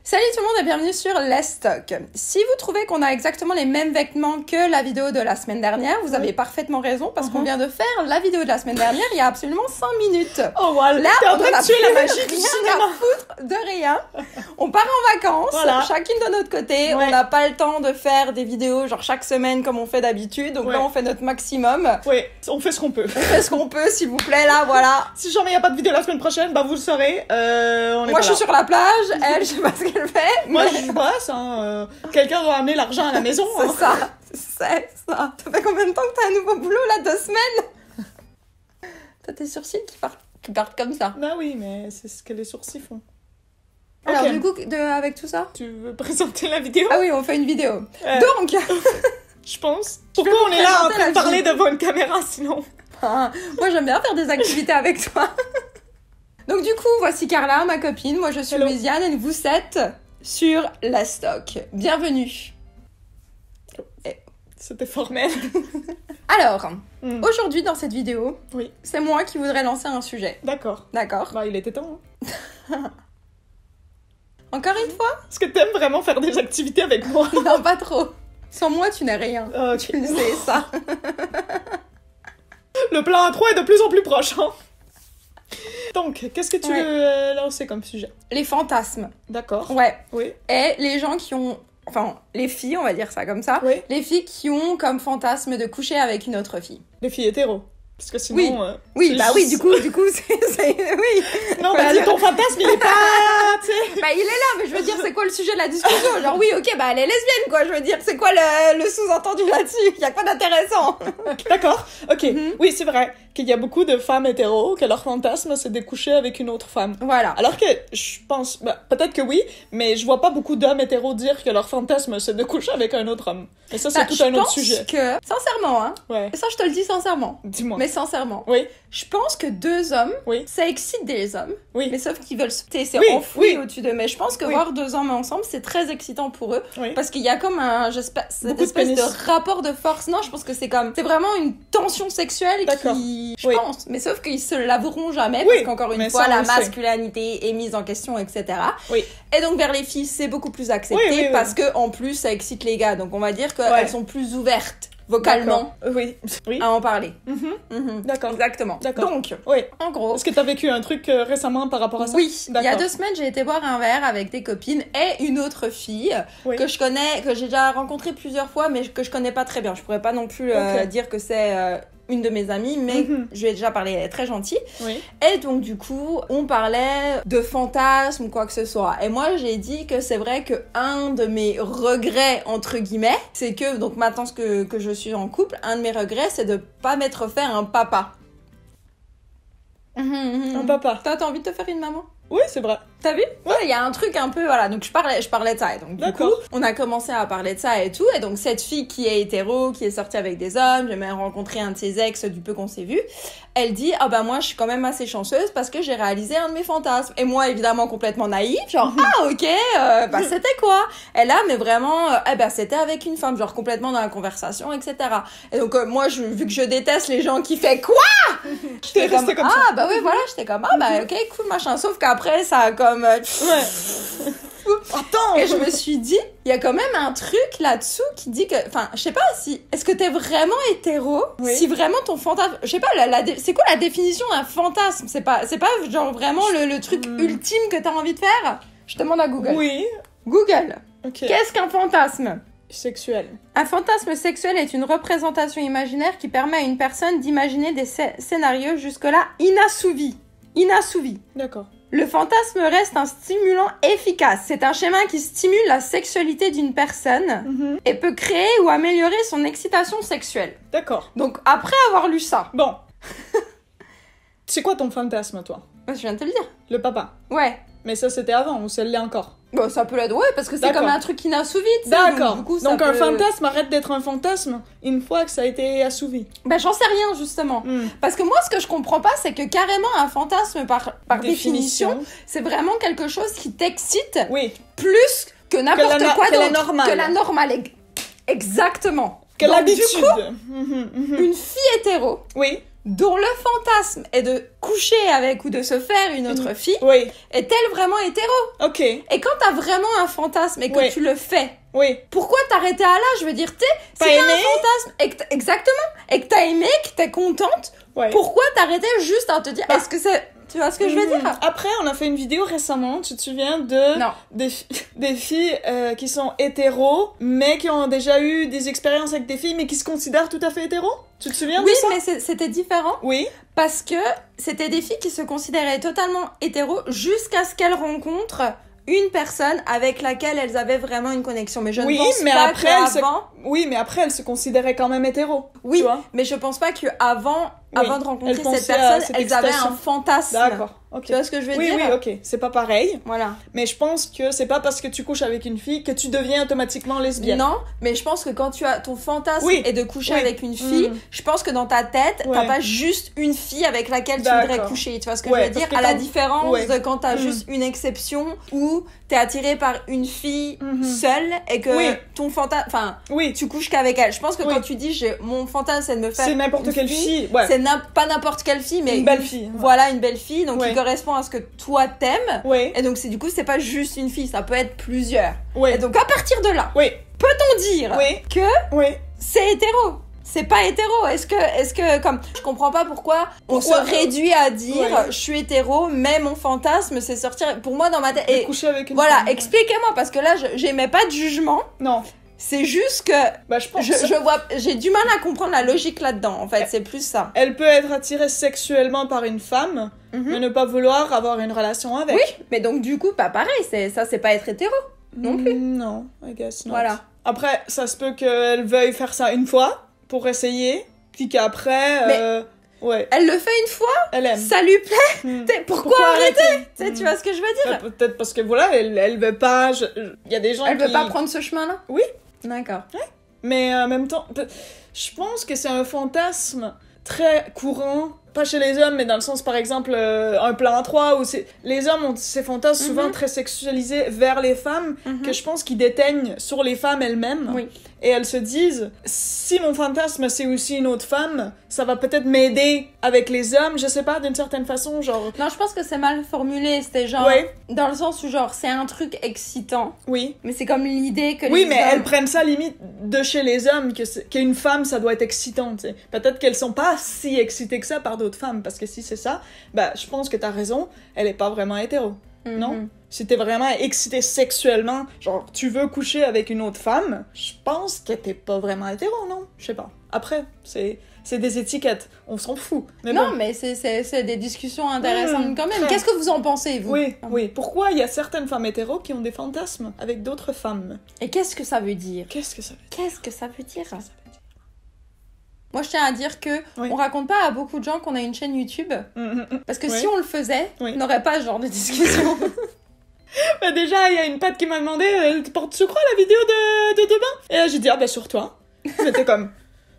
Salut tout le monde et bienvenue sur Let's Stock. Si vous trouvez qu'on a exactement les mêmes vêtements que la vidéo de la semaine dernière, vous avez parfaitement raison parce qu'on vient de faire la vidéo de la semaine dernière il y a absolument 5 minutes. Oh voilà, là, t'es en train de tuer la magie du rien cinéma. à foutre de rien. On part en vacances, Voilà. chacune de notre côté. On n'a pas le temps de faire des vidéos genre chaque semaine comme on fait d'habitude. Donc là, on fait notre maximum. Oui, on fait ce qu'on peut. On fait ce qu'on peut, s'il vous plaît, là, voilà. Si jamais il n'y a pas de vidéo la semaine prochaine, bah vous le saurez. Moi, je suis sur la plage. Elle, je sais pas ce qu'elle fait. Moi, je bosse. Quelqu'un doit amener l'argent à la maison. C'est ça. C'est ça. Ça fait combien de temps que t'as un nouveau boulot, là? 2 semaines? T'as tes sourcils qui partent comme ça. Bah oui, mais c'est ce que les sourcils font. Alors, Ok. du coup, avec tout ça? Tu veux présenter la vidéo? Ah oui, on fait une vidéo. Donc, Je pense. vais Pourquoi vous on est là en présenter train la de parler vidéo. devant une caméra sinon? moi, j'aime bien faire des activités avec toi. Donc, du coup, voici Carla, ma copine. Moi, je suis Hello. Louisiane et vous êtes sur La Stock. Bienvenue. C'était formel. Alors, aujourd'hui, dans cette vidéo, Oui. c'est moi qui voudrais lancer un sujet. D'accord. D'accord? Bah il était temps. Encore une fois? Est-ce que t'aimes vraiment faire des activités avec moi? Non, pas trop. Sans moi, tu n'es rien. Ok. Tu le sais, ça. Le plan A3 est de plus en plus proche. Hein. Donc, qu'est-ce que tu Ouais. veux lancer comme sujet? Les fantasmes. D'accord. Ouais. Oui. Et les gens qui ont... Enfin, les filles, on va dire ça comme ça. Oui. Les filles qui ont comme fantasme de coucher avec une autre fille. Les filles hétéros. Parce que sinon... Oui, c'est bah juste- oui, du coup, c'est... Oui. Non, Bah, vas-y, ton fantasme, il est pas... tu sais. Bah, il est là, mais je veux dire, c'est quoi le sujet de la discussion? Genre, oui, ok, bah, elle est lesbienne, quoi. Je veux dire, c'est quoi le sous-entendu là-dessus? Y a quoi d'intéressant? D'accord, ok. Mhm. Oui, c'est vrai qu'il y a beaucoup de femmes hétéros que leur fantasme, c'est de coucher avec une autre femme. Voilà. Alors que je pense... Bah, peut-être que oui, mais je vois pas beaucoup d'hommes hétéros dire que leur fantasme, c'est de coucher avec un autre homme. Et ça, c'est Bah, tout un autre je sujet. pense que, sincèrement, hein, Ouais. et ça, je te le dis sincèrement, Dis-moi. mais sincèrement, Oui, je pense que 2 hommes, oui, ça excite des hommes, oui. mais sauf qu'ils veulent c'est Oui, enfoui oui. au-dessus d'eux. Mais je pense que Oui. voir 2 hommes ensemble, c'est très excitant pour eux. Oui. Parce qu'il y a comme cette Beaucoup de espèce pénis. de rapport de force. Non, je pense que c'est vraiment une tension sexuelle D'accord. qui, je Oui. pense. Mais sauf qu'ils se l'avoueront jamais, Oui, parce qu'encore une mais fois, ça, on la le sait. masculinité est mise en question, etc. Oui. Et donc, vers les filles, c'est beaucoup plus accepté, Oui, oui, oui. parce que en plus, ça excite les gars. Donc, on va dire qu'elles Ouais. sont plus ouvertes, vocalement, D'accord. Oui. Oui. à en parler. Mhm. Mhm. D'accord. Exactement. D'accord. Donc, Oui. en gros... Est-ce que t'as vécu un truc récemment par rapport à ça? Oui, il y a D'accord. 2 semaines, j'ai été boire un verre avec des copines et une autre fille Oui. que je connais, que j'ai déjà rencontrée plusieurs fois, mais que je connais pas très bien. Je pourrais pas non plus Ok. dire que c'est une de mes amies, mais Mhm. je lui ai déjà parlé, elle est très gentille. Oui. Et donc, du coup, on parlait de fantasmes, quoi que ce soit. Et moi, j'ai dit que c'est vrai que un de mes regrets, entre guillemets, c'est que, donc maintenant que je suis en couple, un de mes regrets, c'est de pas m'être fait un papa. Un papa. Toi, t'as envie de te faire une maman? Oui, c'est vrai. T'as vu? Ouais, il y a un truc un peu, voilà, donc je parlais de ça, et donc du coup, D'accord. on a commencé à parler de ça et tout, et donc cette fille qui est hétéro, qui est sortie avec des hommes, j'ai même rencontré un de ses ex du peu qu'on s'est vu, elle dit, ah bah moi je suis quand même assez chanceuse parce que j'ai réalisé un de mes fantasmes, et moi évidemment complètement naïve, genre, ah ok, bah c'était quoi? Et là, mais vraiment, eh ben c'était avec une femme, genre complètement dans la conversation, etc. Et donc moi, vu que je déteste les gens qui fait quoi? T'es J'étais restée comme ça. ah bah oui, voilà, j'étais comme, ah bah ok, cool, machin, sauf qu'après ça a comme... Ouais. Attends. Et je me suis dit, il y a quand même un truc là-dessous qui dit que... Enfin, je sais pas si... Est-ce que t'es vraiment hétéro? Oui. Si vraiment ton fantasme... Je sais pas, c'est quoi la définition d'un fantasme? C'est pas genre vraiment le truc ultime que t'as envie de faire? Je demande à Google. Oui. Google, Ok. qu'est-ce qu'un fantasme? Sexuel. Un fantasme sexuel est une représentation imaginaire qui permet à une personne d'imaginer des scénarios jusque-là inassouvis. Inassouvis. D'accord. Le fantasme reste un stimulant efficace. C'est un schéma qui stimule la sexualité d'une personne et peut créer ou améliorer son excitation sexuelle. D'accord. Donc, après avoir lu ça, Bon. C'est quoi ton fantasme, toi? je viens de te le dire. Le papa. Ouais. Mais ça, c'était avant ou ça l'est encore? Bon, ça peut l'être, ouais, parce que c'est D'accord. comme un truc inassouvi, tu sais. D'accord. Du coup, ça Donc un peut- fantasme arrête d'être un fantasme une fois que ça a été assouvi. Ben, j'en sais rien, justement. Parce que moi, ce que je comprends pas, c'est que carrément, un fantasme, par définition, c'est vraiment quelque chose qui t'excite Oui. plus que n'importe quoi que la d'autre. normale. Que la normale. Exactement. Que Donc, l'habitude. Du coup, une fille hétéro Oui. dont le fantasme est de coucher avec ou de se faire une autre fille, Oui, est-elle vraiment hétéro? ok. Et quand t'as vraiment un fantasme et que Oui. tu le fais, Oui. pourquoi t'arrêter à là? Je veux dire, si Pas t'as aimé? un fantasme et que exactement, et que t'as aimé, que t'es contente, Ouais. pourquoi t'arrêter juste à te dire, est-ce que c'est... Tu vois ce que je veux dire? Après, on a fait une vidéo récemment, tu te souviens de Non. des filles qui sont hétéros, mais qui ont déjà eu des expériences avec des filles, mais qui se considèrent tout à fait hétéros? Tu te souviens Oui, de ça? mais c'était différent Oui, parce que c'était des filles qui se considéraient totalement hétéros jusqu'à ce qu'elles rencontrent une personne avec laquelle elles avaient vraiment une connexion. Mais je ne Oui, pense mais pas après, qu'avant... oui, mais après, elles se considéraient quand même hétéros. Oui, tu vois? mais je pense pas qu'avant avant de rencontrer Elles pensaient cette à personne, cette elles avaient excitation. un fantasme. D'accord, ok. Tu vois ce que je veux Oui, dire? oui, ok. C'est pas pareil, Voilà. mais je pense que c'est pas parce que tu couches avec une fille que tu deviens automatiquement lesbienne. Non, mais je pense que quand tu as ton fantasme Oui. est de coucher Oui. avec une fille, je pense que dans ta tête, t'as Ouais. pas juste une fille avec laquelle tu D'accord. voudrais coucher. Tu vois ce que Ouais, je veux dire? parce que À la quand- différence Ouais. de quand t'as juste une exception où t'es attiré par une fille seule et que Oui. ton fantasme, enfin, Oui, tu couches qu'avec elle. Je pense que Oui. quand tu dis mon fantasme c'est de me faire c'est n'importe une quelle fille. Ouais. c'est pas n'importe quelle fille, mais Une belle fille. voilà, une belle fille, donc Ouais. qui correspond à ce que toi t'aimes. Ouais. Et donc du coup c'est pas juste une fille, ça peut être plusieurs. Ouais. Et donc à partir de là, Oui. peut-on dire Oui. que Oui. c'est hétéro? C'est pas hétéro. Est-ce que comme je comprends pas pourquoi on se réduit à dire Ouais. je suis hétéro, mais mon fantasme c'est sortir. Pour moi dans ma tête. Et Et coucher avec une voilà, femme. expliquez-moi parce que là j'aimais pas de jugement. Non. C'est juste que Bah, je pense. j'ai du mal à comprendre la logique là-dedans. En fait, c'est plus ça. Elle peut être attirée sexuellement par une femme, mais ne pas vouloir avoir une relation avec. Oui, mais donc du coup pas pareil. C'est pas être hétéro non plus. Non, I guess not. Voilà. Après, ça se peut qu'elle veuille faire ça une fois pour essayer, puis qu'après, ouais, Elle le fait une fois, elle aime. ça lui plaît. Hmm. Pourquoi arrêter? Tu vois ce que je veux dire? Peut-être parce que voilà, elle veut pas. Il y a des gens Elle qui. veut pas prendre ce chemin-là? Oui. D'accord. Mais en même temps, je pense que c'est un fantasme très courant, pas chez les hommes, mais dans le sens, par exemple, un plan 3, où les hommes ont ces fantasmes souvent très sexualisés vers les femmes, que je pense qu'ils déteignent sur les femmes elles-mêmes. Oui. Et elles se disent, si mon fantasme c'est aussi une autre femme, ça va peut-être m'aider avec les hommes, je sais pas, d'une certaine façon, genre... Non, je pense que c'est mal formulé. C'était genre... Ouais. Dans le sens où genre c'est un truc excitant, Oui. mais c'est comme l'idée que Oui, les mais hommes... elles prennent ça limite de chez les hommes, qu'une femme, ça doit être excitant, tu sais. Peut-être qu'elles sont pas si excitées que ça par d'autres femmes, parce que si c'est ça, bah, je pense que t'as raison, elle est pas vraiment hétéro, non? Si t'es vraiment excité sexuellement, genre, tu veux coucher avec une autre femme, je pense que t'es pas vraiment hétéro, non? Je sais pas. Après, c'est des étiquettes, on s'en fout. Mais Non, bon. mais c'est des discussions intéressantes quand même. très. Qu'est-ce que vous en pensez, vous? Oui, oui. Pourquoi il y a certaines femmes hétéros qui ont des fantasmes avec d'autres femmes? Et qu'est-ce que ça veut dire? Qu'est-ce que ça veut dire? Qu'est-ce que ça veut dire? Moi, je tiens à dire que Oui. on raconte pas à beaucoup de gens qu'on a une chaîne YouTube. Parce que Oui. si on le faisait, Oui. on n'aurait pas ce genre de discussion. Bah déjà, il y a une pote qui m'a demandé tu portes sur quoi la vidéo de demain? Et là, j'ai dit, ah bah sur toi. J'étais comme,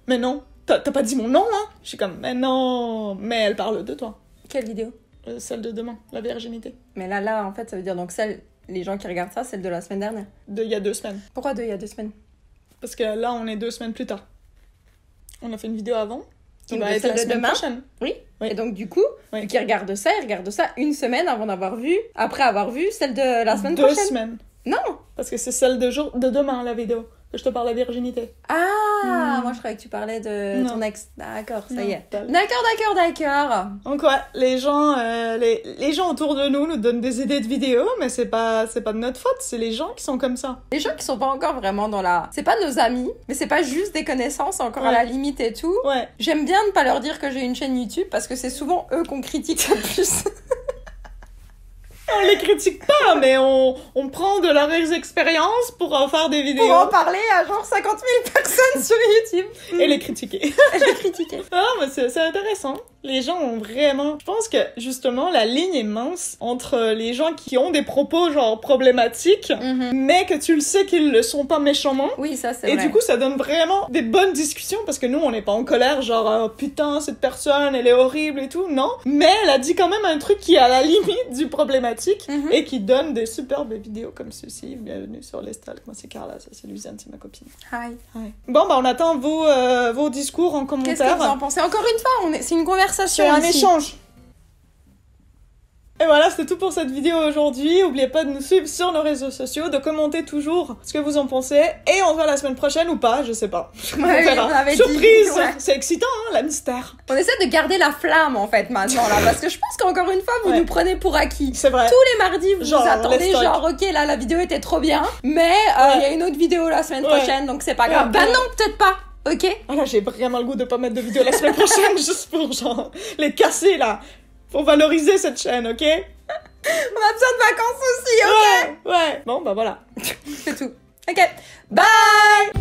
mais non, t'as pas dit mon nom, hein? Je suis comme, mais non, mais elle parle de toi. Quelle vidéo? Celle de demain, la virginité. Mais là, en fait, ça veut dire donc les gens qui regardent ça, celle de la semaine dernière. Il y a 2 semaines. Pourquoi il y a 2 semaines? Parce que là, on est 2 semaines plus tard. On a fait une vidéo avant. Qui Donc, va de être celle la de semaine demain? prochaine. Oui. Oui. Et donc, du coup, Oui. vu qu'ils regardent ça, ils regardent ça une semaine après avoir vu celle de la semaine 2 prochaine. semaines. Non! Parce que c'est celle de demain, la vidéo. Que je te parle de la virginité. Ah, moi je croyais que tu parlais de Non. ton ex. D'accord, ça y Non, est. pas- D'accord. Donc ouais, les gens autour de nous donnent des idées de vidéos, mais c'est pas de notre faute, c'est les gens qui sont comme ça. Les gens qui sont pas encore vraiment dans la... C'est pas nos amis, mais c'est pas juste des connaissances, encore à Ouais. la limite et tout. Ouais. J'aime bien ne pas leur dire que j'ai une chaîne YouTube parce que c'est souvent eux qu'on critique le plus. On les critique pas, mais on prend de leurs expériences pour en faire des vidéos Pour en parler à genre 50 000 personnes sur YouTube. et les critiquer. Je les critiquer. Ah, mais c'est intéressant. Les gens ont vraiment... Je pense que, justement, la ligne est mince entre les gens qui ont des propos, genre, problématiques, mais que tu le sais qu'ils le sont pas méchamment. Oui, ça, c'est vrai. Et du coup, ça donne vraiment des bonnes discussions, parce que nous, on n'est pas en colère, genre, oh, putain, cette personne, elle est horrible et tout, non. Mais elle a dit quand même un truc qui est à la limite du problématique, et qui donne des superbes vidéos comme ceci. Bienvenue sur l'Estal. Moi, c'est Carla, ça, c'est Luciane, c'est ma copine. Hi. Ouais. Bon, bah, on attend vos discours en commentaire. Qu'est-ce que vous en pensez? Encore une fois, c'est une conversation. C'est un ici. échange. Et voilà, c'était tout pour cette vidéo aujourd'hui. N'oubliez pas de nous suivre sur nos réseaux sociaux, de commenter toujours ce que vous en pensez. Et on se voit la semaine prochaine ou pas, je sais pas. Ouais, on avait Surprise dit, ouais. C'est excitant, hein, la mystère. On essaie de garder la flamme, en fait, maintenant, là. Parce que je pense qu'encore une fois, vous nous prenez pour acquis. C'est vrai. Tous les mardis, vous Genre, vous attendez, les stocks. genre, ok, là, la vidéo était trop bien. Mais il y a une autre vidéo la semaine prochaine, donc c'est pas grave. Bah non, peut-être pas. Ok? Ah là, j'ai vraiment le goût de pas mettre de vidéo la semaine prochaine, juste pour, genre, les casser, là. Faut valoriser cette chaîne, ok? On a besoin de vacances aussi, ok? Ouais. Bon, bah voilà. C'est tout. Ok. Bye!